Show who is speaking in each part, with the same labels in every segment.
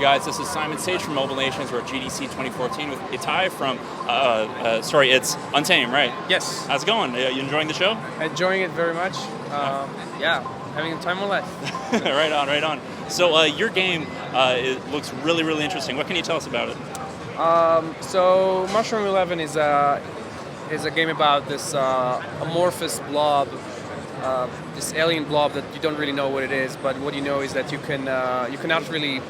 Speaker 1: guys, this is Simon Sage from Mobile Nations. We're at GDC 2014 with Itai from, it's Untamed, right?
Speaker 2: Yes.
Speaker 1: How's it going? Are you enjoying the show?
Speaker 2: Enjoying it very much. Yeah, having a time of life.
Speaker 1: Right on, right on. So your game it looks really, really interesting. What can you tell us about it?
Speaker 2: So Mushroom 11 is a game about this amorphous blob, this alien blob that you don't really know what it is, but what you know is that you cannot really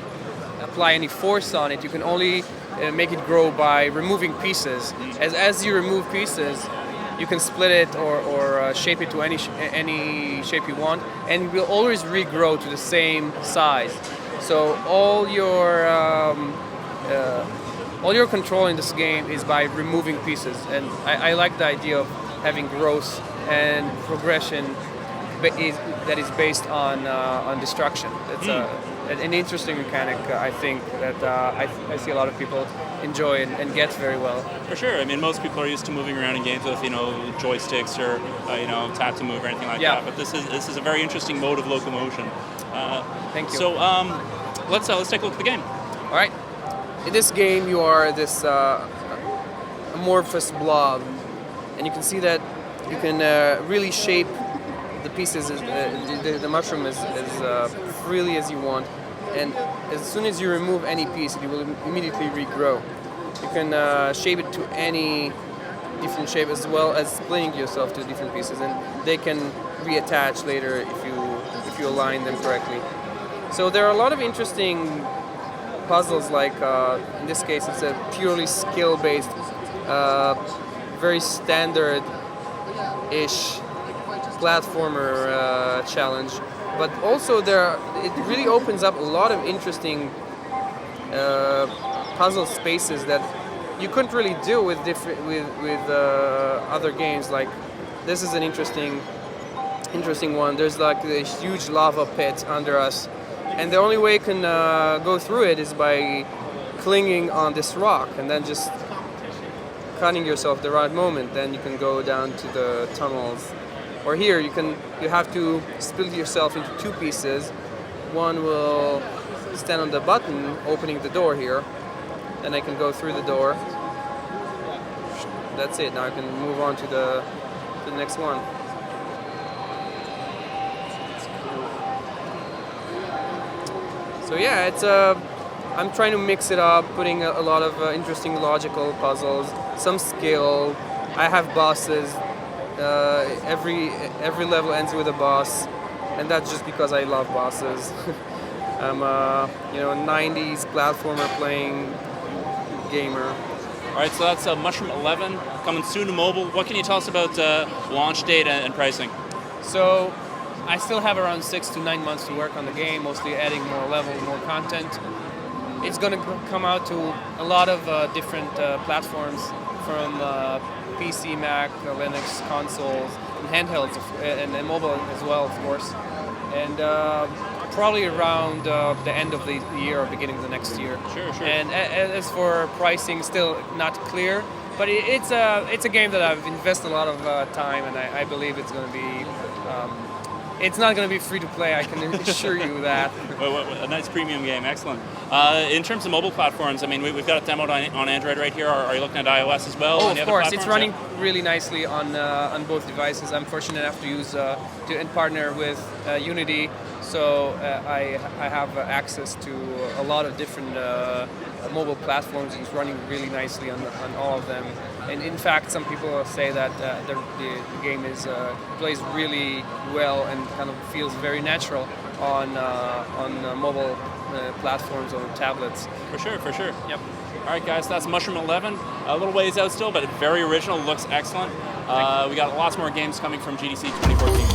Speaker 2: apply any force on it. You can only make it grow by removing pieces. As you remove pieces, you can split it or shape it to any shape you want, and it will always regrow to the same size. So all your control in this game is by removing pieces, and I like the idea of having growth and progression that is based on destruction. It's an interesting mechanic, I think, that I see a lot of people enjoy and get very well.
Speaker 1: For sure. I mean, most people are used to moving around in games with joysticks or tap to move or anything like that. But this is a very interesting mode of locomotion.
Speaker 2: Thank you.
Speaker 1: So let's take a look at the game.
Speaker 2: All right. In this game, you are this amorphous blob, and you can see that you can really shape the pieces, the mushroom as freely as you want, and as soon as you remove any piece, it will immediately regrow. You can shape it to any different shape, as well as splitting yourself to different pieces, and they can reattach later if you align them correctly. So there are a lot of interesting puzzles, like in this case it's a purely skill-based, very standard-ish platformer challenge, but also it really opens up a lot of interesting puzzle spaces that you couldn't really do with other games. Like this is an interesting one. There's like a huge lava pit under us, and the only way you can go through it is by clinging on this rock and then just cutting yourself the right moment. Then you can go down to the tunnels. Or here you have to split yourself into two pieces. One will stand on the button opening the door here, and I can go through the door. That's it. Now I can move on to the next one. So yeah, it's I'm trying to mix it up, putting a lot of interesting logical puzzles, some skill. I have bosses. Every level ends with a boss, and that's just because I love bosses. I'm a 90s platformer playing gamer.
Speaker 1: All right, so that's Mushroom 11 coming soon to mobile. What can you tell us about launch date and pricing?
Speaker 2: So I still have around 6 to 9 months to work on the game, mostly adding more levels, more content. It's going to come out to a lot of different platforms, from PC, Mac, Linux, consoles, and handhelds, and mobile as well, of course. And probably around the end of the year or beginning of the next year.
Speaker 1: Sure.
Speaker 2: And as for pricing, still not clear, but it's a game that I've invested a lot of time, and I believe it's going to be. It's not going to be free to play, I can assure you that.
Speaker 1: A nice premium game, excellent. In terms of mobile platforms, I mean, we've got it demoed on Android right here. Are you looking at iOS as well?
Speaker 2: Oh, of course. It's running really nicely on both devices. I'm fortunate enough to use and partner with Unity, so I have access to a lot of different mobile platforms. It's running really nicely on all of them. And in fact, some people say that the game plays really well and kind of feels very natural on mobile platforms, on tablets.
Speaker 1: For sure.
Speaker 2: Yep.
Speaker 1: All right, guys, that's Mushroom 11. A little ways out still, but very original. Looks excellent. We got lots more games coming from GDC 2014.